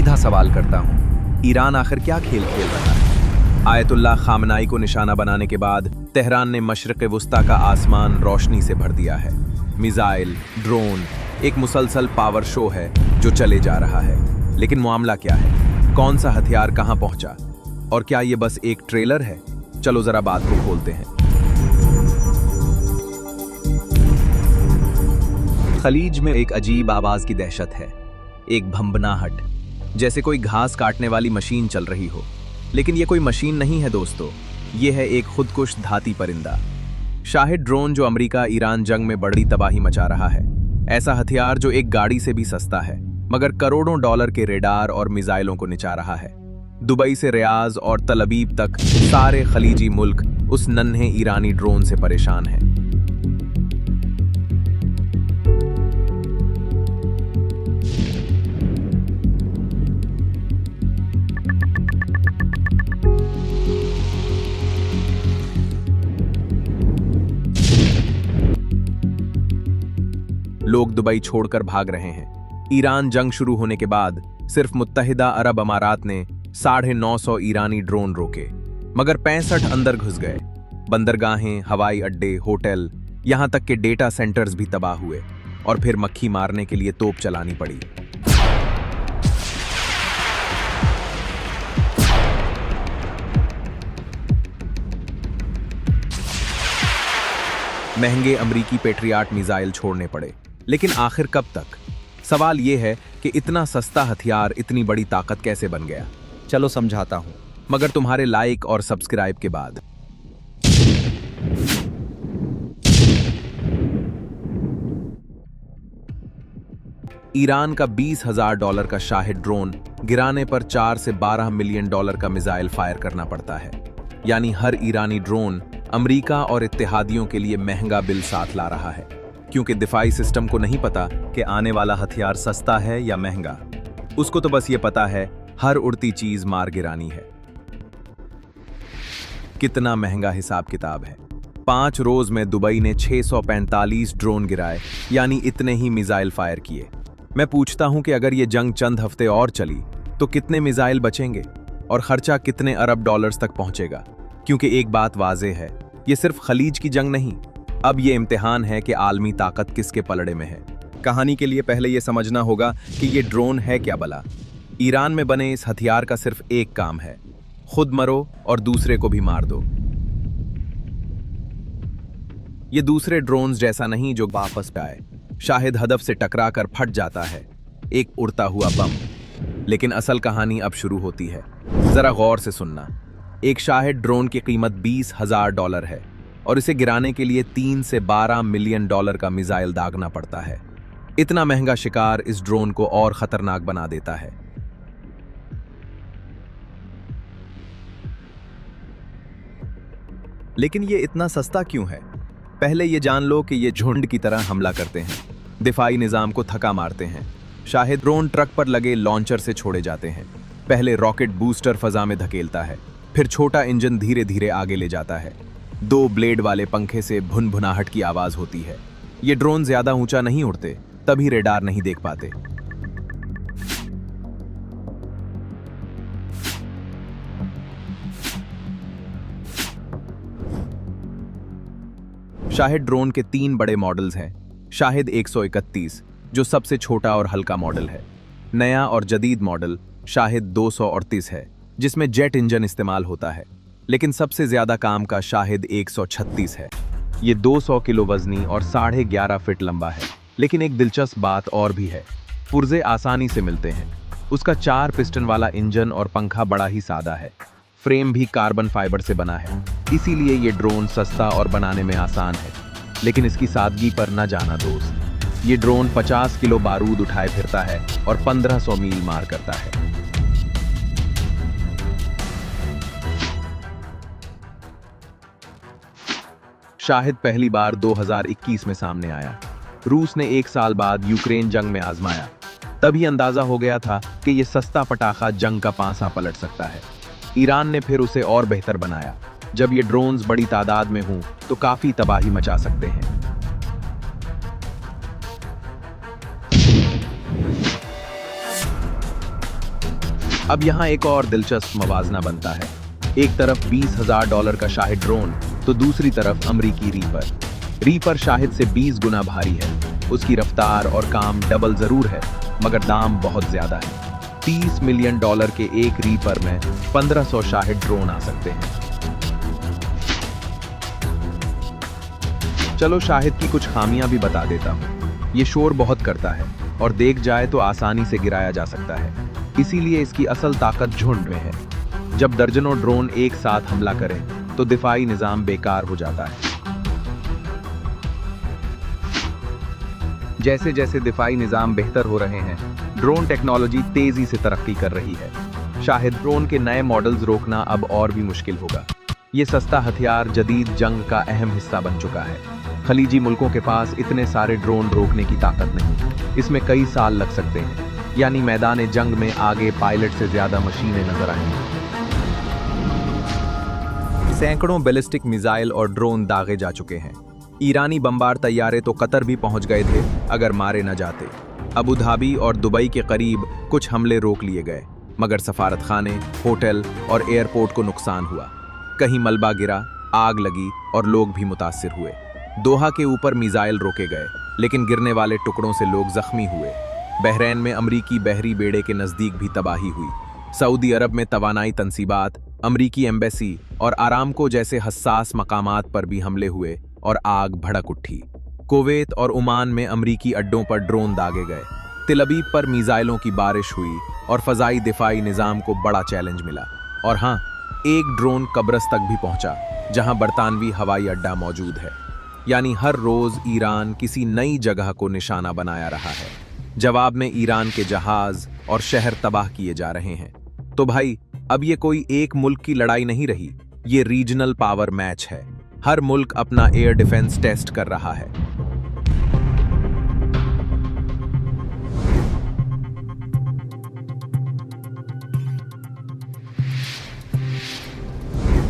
सीधा सवाल करता हूँ, ईरान आखिर क्या खेल खेल रहा है? आयतुल्लाह खामनाई को निशाना बनाने के बाद तेहरान ने मशरिक़ वुस्ता का आसमान रोशनी से भर दिया है। मिसाइल, ड्रोन, एक मुसलसल पावर शो है जो चले जा रहा है। लेकिन मामला क्या है? कौन सा हथियार कहां पहुंचा? और क्या ये बस एक ट्रेलर है? चलो जरा बात को खोलते हैं। खलीज में एक अजीब आवाज की दहशत है, एक भंभनाहट, जैसे कोई घास काटने वाली मशीन चल रही हो। लेकिन ये कोई मशीन नहीं है दोस्तों, ये है एक खुदकुश धाती परिंदा, शाहिद ड्रोन, जो अमेरिका ईरान जंग में बड़ी तबाही मचा रहा है। ऐसा हथियार जो एक गाड़ी से भी सस्ता है, मगर करोड़ों डॉलर के रेडार और मिसाइलों को निचा रहा है। दुबई से रियाज और तल अबीब तक सारे खलीजी मुल्क उस नन्हे ईरानी ड्रोन से परेशान हैं। लोग दुबई छोड़कर भाग रहे हैं। ईरान जंग शुरू होने के बाद सिर्फ मुत्तहिदा अरब अमारात ने 950 ईरानी ड्रोन रोके, मगर 65 अंदर घुस गए। बंदरगाहें, हवाई अड्डे, होटल, यहां तक के डेटा सेंटर्स भी तबाह हुए और फिर मक्खी मारने के लिए तोप चलानी पड़ी। महंगे अमरीकी पेट्रियाट मिसाइल छोड़ने पड़े, लेकिन आखिर कब तक? सवाल यह है कि इतना सस्ता हथियार इतनी बड़ी ताकत कैसे बन गया? चलो समझाता हूं, मगर तुम्हारे लाइक और सब्सक्राइब के बाद। ईरान का $20,000 का शाहिद ड्रोन गिराने पर 4 से 12 मिलियन डॉलर का मिसाइल फायर करना पड़ता है। यानी हर ईरानी ड्रोन अमेरिका और इत्तेहादियों के लिए महंगा बिल साथ ला रहा है, क्योंकि दिफाई सिस्टम को नहीं पता कि आने वाला हथियार सस्ता है या महंगा। उसको तो बस ये पता है हर उड़ती चीज मार गिरानी है। कितना महंगा हिसाब किताब है। 5 रोज में दुबई ने 645 ड्रोन गिराए, यानी इतने ही मिसाइल फायर किए। मैं पूछता हूं कि अगर ये जंग चंद हफ्ते और चली तो कितने मिसाइल बचेंगे और खर्चा कितने अरब डॉलर्स तक पहुंचेगा? क्योंकि एक बात वाज़ेह है, ये सिर्फ खलीज की जंग नहीं, अब ये इम्तिहान है कि आलमी ताकत किसके पलड़े में है। कहानी के लिए पहले ये समझना होगा कि ये ड्रोन है क्या भला। ईरान में बने इस हथियार का सिर्फ एक काम है, खुद मरो और दूसरे को भी मार दो। ये दूसरे ड्रोन्स जैसा नहीं जो वापस पे आए। शाहिद हदफ से टकरा कर फट जाता है, एक उड़ता हुआ बम। लेकिन असल कहानी अब शुरू होती है, जरा गौर से सुनना। एक शाहिद ड्रोन की कीमत $20,000 है और इसे गिराने के लिए 3 से 12 मिलियन डॉलर का मिसाइल दागना पड़ता है। इतना महंगा शिकार इस ड्रोन को और खतरनाक बना देता है। लेकिन ये इतना सस्ता क्यों है? पहले ये जान लो कि ये झुंड की तरह हमला करते हैं, दिफाई निजाम को थका मारते हैं। शाहिद ड्रोन ट्रक पर लगे लॉन्चर से छोड़े जाते हैं। पहले रॉकेट बूस्टर फजा में धकेलता है, फिर छोटा इंजन धीरे धीरे आगे ले जाता है। 2 ब्लेड वाले पंखे से भुनभुनाहट की आवाज होती है। ये ड्रोन ज्यादा ऊंचा नहीं उड़ते, तभी रेडार नहीं देख पाते। शाहिद ड्रोन के 3 बड़े मॉडल्स हैं। शाहिद 131, जो सबसे छोटा और हल्का मॉडल है। नया और जदीद मॉडल शाहिद 238 है, जिसमें जेट इंजन इस्तेमाल होता है। लेकिन सबसे ज्यादा काम का शाहिद 136 है। ये 200 किलो वजनी और 11.5 फीट लंबा है। लेकिन एक दिलचस्प बात और भी है, पुर्जे आसानी से मिलते हैं। उसका 4 पिस्टन वाला इंजन और पंखा बड़ा ही सादा है। फ्रेम भी कार्बन फाइबर से बना है, इसीलिए ये ड्रोन सस्ता और बनाने में आसान है। लेकिन इसकी सादगी पर न जाना दोस्त। ये ड्रोन 50 किलो बारूद उठाए फिरता है और 1500 मील मार करता है। शाहिद पहली बार 2021 में सामने आया। रूस ने 1 साल बाद यूक्रेन जंग में आजमाया। तभी अंदाजा हो गया था कि यह सस्ता पटाखा जंग का पांसा पलट सकता है। ईरान ने फिर उसे और बेहतर बनाया। जब ये ड्रोन्स बड़ी तादाद में हों तो काफी तबाही मचा सकते हैं। अब यहाँ एक और दिलचस्प मवाजना बनता है। एक तरफ $20,000 का शाहिद ड्रोन तो दूसरी तरफ अमरीकी रीपर शाहिद से 20 गुना भारी है। उसकी रफ्तार और काम डबल जरूर है, मगर दाम बहुत ज्यादा है। $30 मिलियन के एक रीपर में 1500 शाहिद ड्रोन आ सकते हैं। चलो शाहिद की कुछ खामियां भी बता देता हूँ। ये शोर बहुत करता है और देख जाए तो आसानी से गिराया जा सकता है, इसीलिए इसकी असल ताकत झुंड में है। जब दर्जनों ड्रोन एक साथ हमला करें तो दिफाई निजाम बेकार हो जाता है। जैसे जैसे दिफाई निजाम बेहतर हो रहे हैं, ड्रोन टेक्नोलॉजी तेजी से तरक्की कर रही है। शाहिद ड्रोन के नए मॉडल्स रोकना अब और भी मुश्किल होगा। ये सस्ता हथियार जदीद जंग का अहम हिस्सा बन चुका है। खलीजी मुल्कों के पास इतने सारे ड्रोन रोकने की ताकत नहीं। इसमें कई साल लग सकते हैं, यानी मैदान जंग में आगे पायलट से ज्यादा मशीनें नजर आएंगी। सैकड़ों बैलिस्टिक मिसाइल और ड्रोन दागे जा चुके हैं। ईरानी बमबार तैयारे तो कतर भी पहुंच गए थे अगर मारे न जाते। अबू धाबी और दुबई के करीब कुछ हमले रोक लिए गए, मगर सफारत खाने, होटल और एयरपोर्ट को नुकसान हुआ। कहीं मलबा गिरा, आग लगी और लोग भी मुतासिर हुए। दोहा के ऊपर मिसाइल रोके गए, लेकिन गिरने वाले टुकड़ों से लोग जख्मी हुए। बहरैन में अमरीकी बहरी बेड़े के नजदीक भी तबाही हुई। सऊदी अरब में तवानाई तंसीबात, अमरीकी एम्बेसी और आरामको जैसे हसास मकामात पर भी हमले हुए और आग भड़क उठी। कुवैत और ओमान में अमरीकी अड्डों पर ड्रोन दागे गए। तिल अबीब पर मिसाइलों की बारिश हुई और फजाई दिफाई निजाम को बड़ा चैलेंज मिला। और हाँ, एक ड्रोन कब्रस तक भी पहुंचा, जहां बरतानवी हवाई अड्डा मौजूद है। यानी हर रोज ईरान किसी नई जगह को निशाना बनाया रहा है। जवाब में ईरान के जहाज और शहर तबाह किए जा रहे हैं। तो भाई, अब ये कोई एक मुल्क की लड़ाई नहीं रही, ये रीजनल पावर मैच है। हर मुल्क अपना एयर डिफेंस टेस्ट कर रहा है।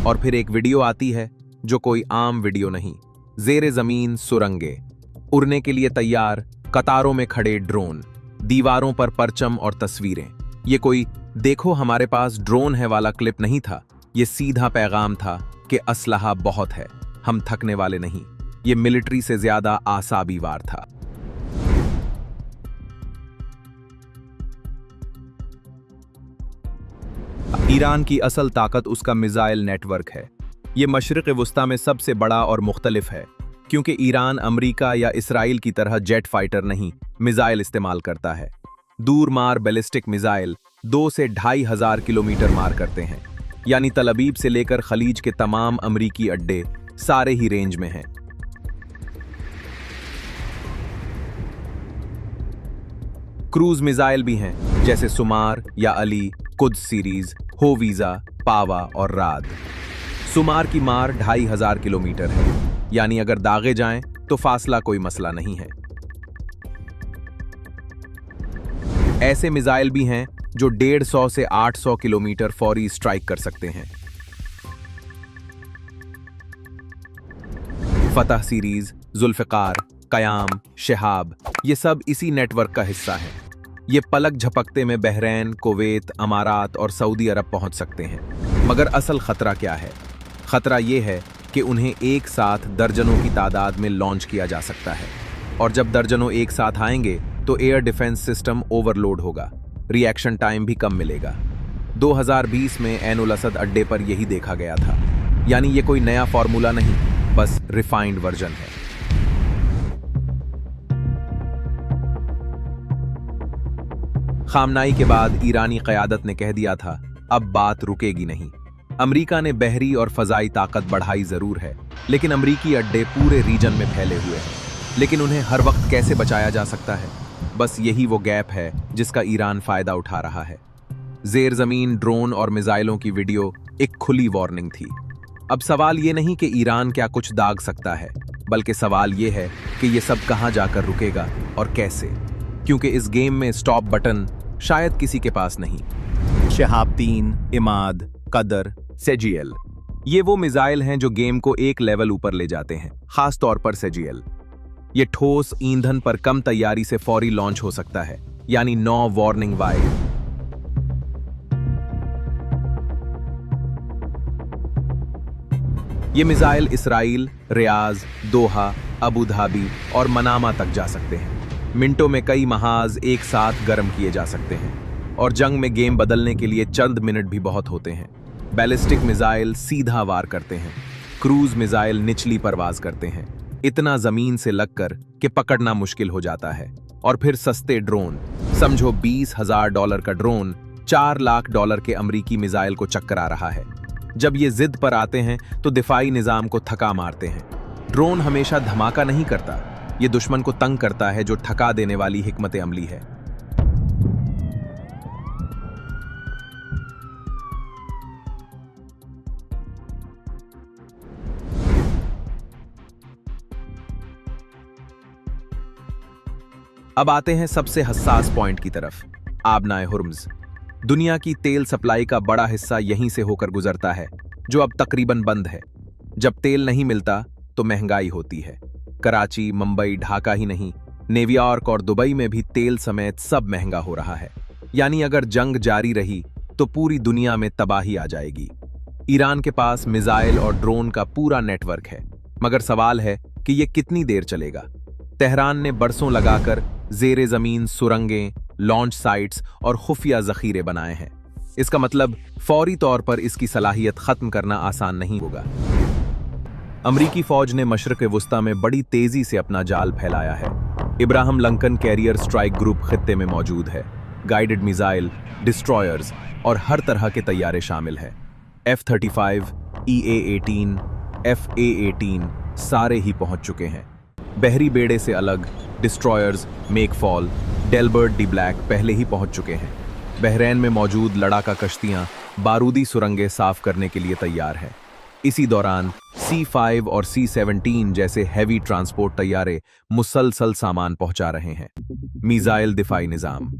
और फिर एक वीडियो आती है जो कोई आम वीडियो नहीं। ज़ेरे जमीन सुरंगें, उड़ने के लिए तैयार कतारों में खड़े ड्रोन, दीवारों पर परचम और तस्वीरें। ये कोई देखो हमारे पास ड्रोन है वाला क्लिप नहीं था। ये सीधा पैगाम था कि असलहा बहुत है, हम थकने वाले नहीं। ये मिलिट्री से ज्यादा आसाबी वार था। ईरान की असल ताकत उसका मिसाइल नेटवर्क है। ये मशरिक़ वुस्ता में सबसे बड़ा और मुख्तलिफ है, क्योंकि ईरान अमरीका या इसराइल की तरह जेट फाइटर नहीं, मिसाइल इस्तेमाल करता है। दूर मार बैलिस्टिक मिसाइल 2 से 2,500 किलोमीटर मार करते हैं, यानी तल अबीब से लेकर खलीज के तमाम अमरीकी अड्डे सारे ही रेंज में हैं। क्रूज मिसाइल भी हैं, जैसे सुमार या अली, कुद्स सीरीज, होवीजा, पावा और राद। सुमार की मार 2,500 किलोमीटर है, यानी अगर दागे जाएं तो फासला कोई मसला नहीं है। ऐसे मिसाइल भी हैं जो 150 से 800 किलोमीटर फौरी स्ट्राइक कर सकते हैं। फतह सीरीज, जुल्फिकार, कयाम, शहाब, ये सब इसी नेटवर्क का हिस्सा हैं। ये पलक झपकते में बहरैन, कुवैत, अमारात और सऊदी अरब पहुंच सकते हैं। मगर असल खतरा क्या है? खतरा ये है कि उन्हें एक साथ दर्जनों की तादाद में लॉन्च किया जा सकता है, और जब दर्जनों एक साथ आएंगे तो एयर डिफेंस सिस्टम ओवरलोड होगा, रिएक्शन टाइम भी कम मिलेगा। 2020 में ऐन उल असद अड्डे पर यही देखा गया था। यानी ये कोई नया फॉर्मूला नहीं, बस रिफाइंड वर्जन है। खामनाई के बाद ईरानी क़यादत ने कह दिया था, अब बात रुकेगी नहीं। अमेरिका ने बहरी और फजाई ताकत बढ़ाई जरूर है, लेकिन अमेरिकी अड्डे पूरे रीजन में फैले हुए हैं। लेकिन उन्हें हर वक्त कैसे बचाया जा सकता है? बस यही वो गैप है जिसका ईरान फायदा उठा रहा है। जेर जमीन ड्रोन और मिसाइलों की वीडियो एक खुली वार्निंग थी। अब सवाल ये नहीं कि ईरान क्या कुछ दाग सकता है, बल्कि सवाल ये है कि ये सब कहां जाकर रुकेगा और कैसे, क्योंकि इस गेम में स्टॉप बटन शायद किसी के पास नहीं। शहाब 3, इमाद, कदर, सेजियल, ये वो मिसाइल हैं जो गेम को एक लेवल ऊपर ले जाते हैं, खास तौर पर सेजियल। ये ठोस ईंधन पर कम तैयारी से फौरी लॉन्च हो सकता है, यानी नो वार्निंग वाई। ये मिसाइल इसराइल, रियाज, दोहा, अबू धाबी और मनामा तक जा सकते हैं। मिनटों में कई महाज एक साथ गर्म किए जा सकते हैं और जंग में गेम बदलने के लिए चंद मिनट भी बहुत होते हैं। बैलिस्टिक मिसाइल सीधा वार करते हैं, क्रूज मिसाइल निचली परवाज करते हैं, इतना जमीन से लगकर कि पकड़ना मुश्किल हो जाता है। और फिर सस्ते ड्रोन, समझो $20,000 का ड्रोन $4 लाख के अमरीकी मिसाइल को चक्करा रहा है। जब ये जिद पर आते हैं तो दिफाई निजाम को थका मारते हैं। ड्रोन हमेशा धमाका नहीं करता, ये दुश्मन को तंग करता है, जो थका देने वाली हिकमत अमली है। अब आते हैं सबसे हसास पॉइंट की तरफ, आबनाए हुर्मुज़। दुनिया की तेल सप्लाई का बड़ा हिस्सा यहीं से होकर गुजरता है, जो अब तकरीबन बंद है। जब तेल नहीं मिलता तो महंगाई होती है। कराची, मुंबई, ढाका ही नहीं, न्यूयॉर्क और दुबई में भी तेल समेत सब महंगा हो रहा है। यानी अगर जंग जारी रही तो पूरी दुनिया में तबाही आ जाएगी। ईरान के पास मिसाइल और ड्रोन का पूरा नेटवर्क है, मगर सवाल है कि यह कितनी देर चलेगा। तेहरान ने बरसों लगाकर जेरे जमीन सुरंगें, लॉन्च साइट्स और खुफिया जखीरे बनाए हैं। इसका मतलब फौरी तौर पर इसकी सलाहियत खत्म करना आसान नहीं होगा। अमरीकी फौज ने मशरक़ वुस्ता में बड़ी तेजी से अपना जाल फैलाया है। Ibrahim Lankan carrier strike group खित्ते में मौजूद है। गाइडेड मिसाइल, डिस्ट्रॉयर्स और हर तरह के तैयारे शामिल है। F-35, EA-18, FA-18 सारे ही पहुंच चुके हैं। बहरी बेड़े से अलग डिस्ट्रॉयर्स मेकफॉल, डेलबर्ट डी ब्लैक पहले ही पहुंच चुके हैं। बहरैन में मौजूद लड़ाका कश्तियां बारूदी सुरंगें साफ करने के लिए तैयार हैं। इसी दौरान C-5 और C-17 जैसे हैवी ट्रांसपोर्ट तैयारे मुसलसल सामान पहुंचा रहे हैं। मिसाइल दिफाई निजाम,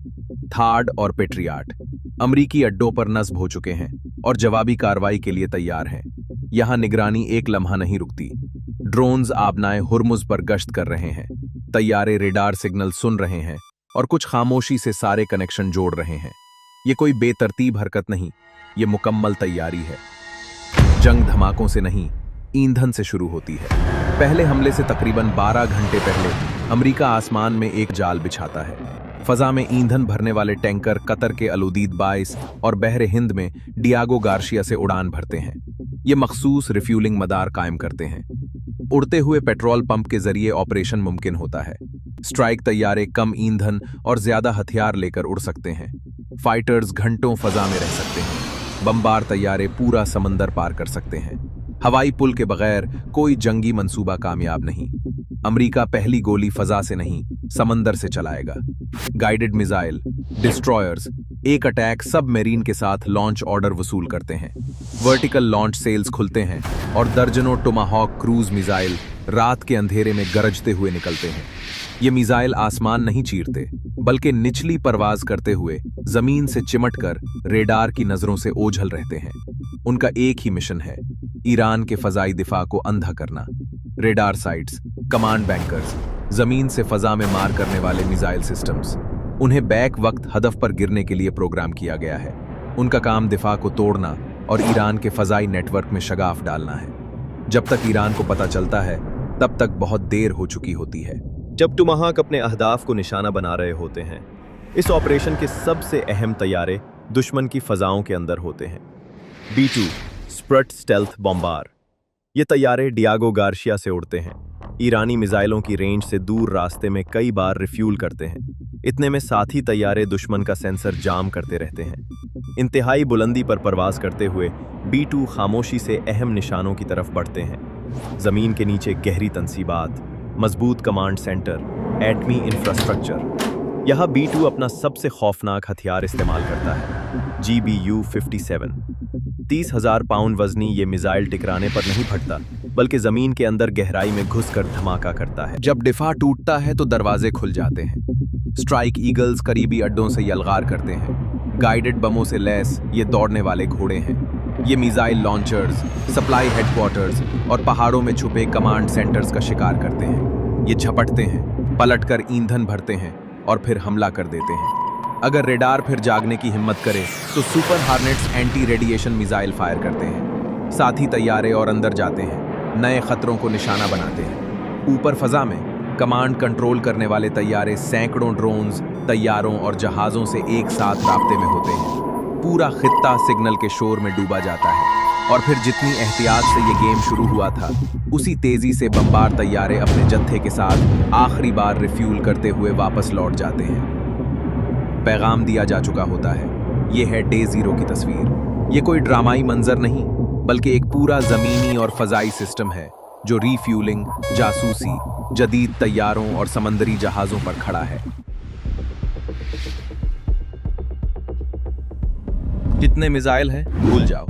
थाड और पेट्रियाट अमरीकी अड्डों पर नस्ब हो चुके हैं और जवाबी कार्रवाई के लिए तैयार हैं। यहां निगरानी एक लम्हा नहीं रुकती। ड्रोन्स आबनाए हुर्मुज़ पर गश्त कर रहे हैं, तैयारे रेडार सिग्नल सुन रहे हैं और कुछ खामोशी से सारे कनेक्शन जोड़ रहे हैं। ये कोई बेतरतीब हरकत नहीं, ये मुकम्मल तैयारी है। जंग धमाकों से नहीं, ईंधन से शुरू होती है। पहले हमले से तकरीबन 12 घंटे पहले अमेरिका आसमान में एक जाल बिछाता है। फजा में ईंधन भरने वाले टैंकर कतर के अलुदीद 22 और बहरे हिंद में डियागो गार्शिया से उड़ान भरते हैं। ये मखसूस रिफ्यूलिंग मदार कायम करते हैं। उड़ते हुए पेट्रोल पंप के जरिए ऑपरेशन मुमकिन होता है। स्ट्राइक तैयारे कम ईंधन और ज्यादा हथियार लेकर उड़ सकते हैं। फाइटर्स घंटों फजा में रह सकते हैं। बमबार तैयारे पूरा समंदर पार कर सकते हैं। हवाई पुल के बगैर कोई जंगी मंसूबा कामयाब नहीं। अमेरिका पहली गोली फजा से नहीं, समंदर से चलाएगा। गाइडेड मिसाइल, डिस्ट्रॉयर्स एक अटैक सबमरीन के साथ लॉन्च ऑर्डर वसूल करते हैं। वर्टिकल लॉन्च सेल्स खुलते हैं और दर्जनों टोमाहॉक क्रूज मिसाइल रात के अंधेरे में गरजते हुए निकलते हैं। ये मिसाइल आसमान नहीं चीरते, बल्कि निचली परवाज करते हुए जमीन से चिमटकर रेडार की नजरों से ओझल रहते हैं। उनका एक ही मिशन है, ईरान के फजाई दिफा को अंधा करना। रेडार साइट्स, कमांड बैंकर्स, जमीन से फजा में मार करने वाले मिसाइल सिस्टम्स, उन्हें बैक वक्त हदफ पर गिरने के लिए प्रोग्राम किया गया है। उनका काम दिफा को तोड़ना और ईरान के फजाई नेटवर्क में शगाफ डालना है। जब तक ईरान को पता चलता है, तब तक बहुत देर हो चुकी होती है। जब टोमाहॉक अपने अहदाफ को निशाना बना रहे होते हैं, इस ऑपरेशन के सबसे अहम तैयारे दुश्मन की फजाओं के अंदर होते हैं। B-2 स्प्रट स्टेल्थ बॉम्बार, ये तैयारे डियागो गार्शिया से उड़ते हैं। ईरानी मिसाइलों की रेंज से दूर रास्ते में कई बार रिफ्यूल करते हैं। इतने में साथी तैयारे दुश्मन का सेंसर जाम करते रहते हैं। इंतहाई बुलंदी पर परवाज करते हुए B-2 खामोशी से अहम निशानों की तरफ बढ़ते हैं। जमीन के नीचे गहरी तंसीबात, मजबूत कमांड सेंटर, एटमी इंफ्रास्ट्रक्चर। यहाँ B-2 अपना सबसे खौफनाक हथियार इस्तेमाल करता है, GBU-57। 30,000 पाउंड वजनी ये मिसाइल टिकराने पर नहीं फटता, बल्कि जमीन के अंदर गहराई में घुसकर धमाका करता है। जब डिफा टूटता है तो दरवाजे खुल जाते हैं। स्ट्राइक ईगल्स करीबी अड्डों से यलगार करते हैं। गाइडेड बमों से लैस ये दौड़ने वाले घोड़े हैं। ये मिसाइल लॉन्चर्स, सप्लाई हेडक्वार्टर्स और पहाड़ों में छुपे कमांड सेंटर्स का शिकार करते हैं। ये झपटते हैं, पलटकर ईंधन भरते हैं और फिर हमला कर देते हैं। अगर रेडार फिर जागने की हिम्मत करे तो Super Hornets anti radiation missile fire करते हैं। साथी तैयारे और अंदर जाते हैं। नए खतरों को निशाना बनाते हैं। ऊपर फजा में कमांड कंट्रोल करने वाले तैयारे सैकड़ों ड्रोन्स, तैयारों और जहाज़ों से एक साथ राब्ते में होते हैं। पूरा खित्ता सिग्नल के शोर में डूबा जाता है और फिर जितनी एहतियात से ये गेम शुरू हुआ था, उसी तेजी से बम्बार तैयारे अपने जत्थे के साथ आखिरी बार रिफ्यूल करते हुए वापस लौट जाते हैं। पैगाम दिया जा चुका होता है। ये है डे ज़ीरो की तस्वीर। ये कोई ड्रामाई मंजर नहीं, बल्कि एक पूरा ज़मीनी और फ़ज़ाई सिस्टम है जो रीफ्यूलिंग, जासूसी, जदीद तैयारों और समंदरी जहाज़ों पर खड़ा है। कितने मिसाइल हैं भूल जाओ,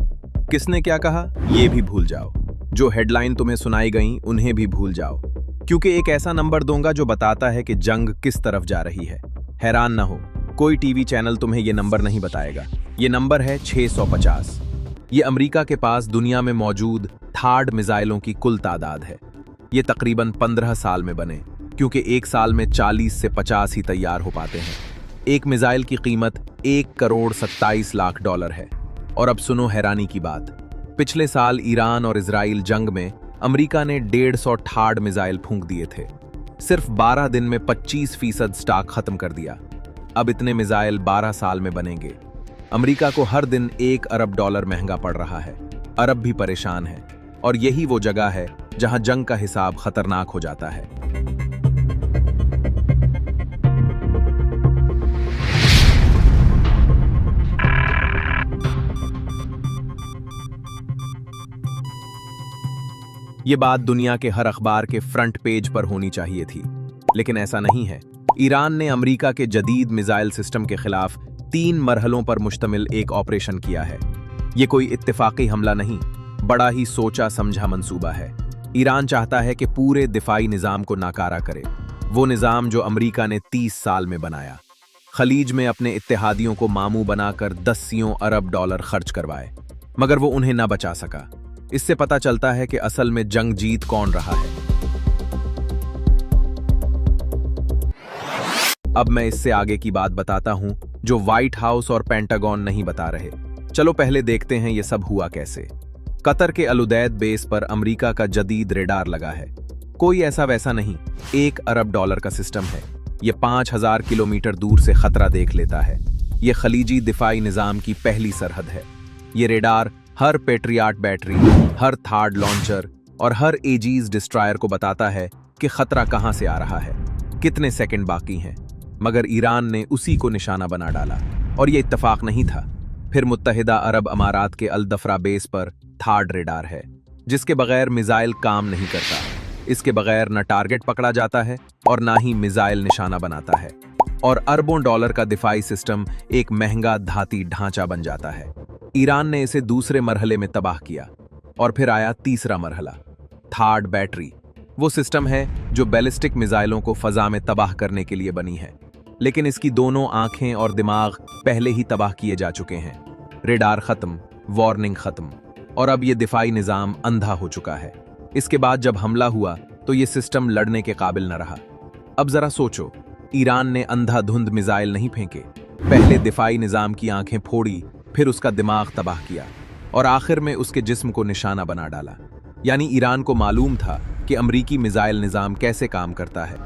किसने क्या कहा ये भी भूल जाओ, जो हेडलाइन तुम्हें सुनाई गई उन्हें भी भूल जाओ, क्योंकि एक ऐसा नंबर दूंगा जो बताता है कि जंग किस तरफ जा रही है। हैरान ना हो, कोई टीवी चैनल तुम्हें ये नंबर नहीं बताएगा। ये नंबर है 650। ये अमेरिका के पास दुनिया में मौजूद थार्ड मिसाइलों की कुल तादाद है। ये तकरीबन 15 साल में बने, क्योंकि एक साल में 40 से 50 ही तैयार हो पाते हैं। एक मिसाइल की कीमत $1,27,00,000 है। और अब सुनो हैरानी की बात, पिछले साल ईरान और इजराइल जंग में अमेरिका ने 150 थार्ड मिसाइल फूंक दिए थे। सिर्फ 12 दिन में 25% स्टॉक खत्म कर दिया। अब इतने मिसाइल 12 साल में बनेंगे। अमेरिका को हर दिन $1 अरब महंगा पड़ रहा है। अरब भी परेशान है, और यही वो जगह है जहां जंग का हिसाब खतरनाक हो जाता है। ये बात दुनिया के हर अखबार के फ्रंट पेज पर होनी चाहिए थी, लेकिन ऐसा नहीं है। ईरान ने अमेरिका के जदीद मिसाइल सिस्टम के खिलाफ 3 मरहलों पर मुश्तमिल एक ऑपरेशन किया है। ये कोई इत्तेफाकी हमला नहीं, बड़ा ही सोचा समझा मंसूबा है। ईरान चाहता है कि पूरे दिफाई निज़ाम को नाकारा करे, वो निज़ाम जो अमेरिका ने 30 साल में बनाया। खलीज में अपने इत्तेहादियों को मामू बनाकर $10 अरब खर्च करवाए, मगर वो उन्हें न बचा सका। इससे पता चलता है कि असल में जंग जीत कौन रहा है। अब मैं इससे आगे की बात बताता हूं जो व्हाइट हाउस और पेंटागन नहीं बता रहे। चलो पहले देखते हैं ये सब हुआ कैसे। कतर के अलुदैद बेस पर अमेरिका का जदीद रेडार लगा है। कोई ऐसा वैसा नहीं, $1 अरब का सिस्टम है। ये 5000 किलोमीटर दूर से खतरा देख लेता है। ये खलीजी दिफाई निज़ाम की पहली सरहद है। ये रेडार हर पेट्रियाट बैटरी, हर थार्ड लॉन्चर और हर एजीज डिस्ट्रॉयर को बताता है कि खतरा कहां से आ रहा है, कितने सेकंड बाकी हैं। मगर ईरान ने उसी को निशाना बना डाला, और ये इत्तेफाक नहीं था। फिर मुत्तहिदा अरब अमारात के अल दफरा बेस पर थार्ड रेडार है, जिसके बगैर मिसाइल काम नहीं करता। इसके बगैर न टारगेट पकड़ा जाता है और ना ही मिसाइल निशाना बनाता है, और अरबों डॉलर का दिफाई सिस्टम एक महंगा धाती ढांचा बन जाता है। ईरान ने इसे दूसरे मरहले में तबाह किया, और फिर आया तीसरा मरहला, थार्ड बैटरी। वो सिस्टम है जो बैलिस्टिक मिसाइलों को फजा में तबाह करने के लिए बनी है, लेकिन इसकी दोनों आंखें और दिमाग पहले ही तबाह किए जा चुके हैं। रेडार खत्म, वार्निंग खत्म, और अब ये दिफाई निज़ाम अंधा हो चुका है। इसके बाद जब हमला हुआ तो ये सिस्टम लड़ने के काबिल न रहा। अब जरा सोचो, ईरान ने अंधाधुंध मिसाइल नहीं फेंके, पहले दिफाई निज़ाम की आंखें फोड़ी, फिर उसका दिमाग तबाह किया, और आखिर में उसके जिस्म को निशाना बना डाला। यानी ईरान को मालूम था कि अमरीकी मिसाइल निज़ाम कैसे काम करता है।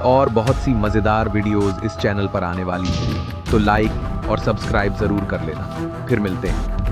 और बहुत सी मज़ेदार वीडियोज़ इस चैनल पर आने वाली हैं, तो लाइक और सब्सक्राइब ज़रूर कर लेना। फिर मिलते हैं।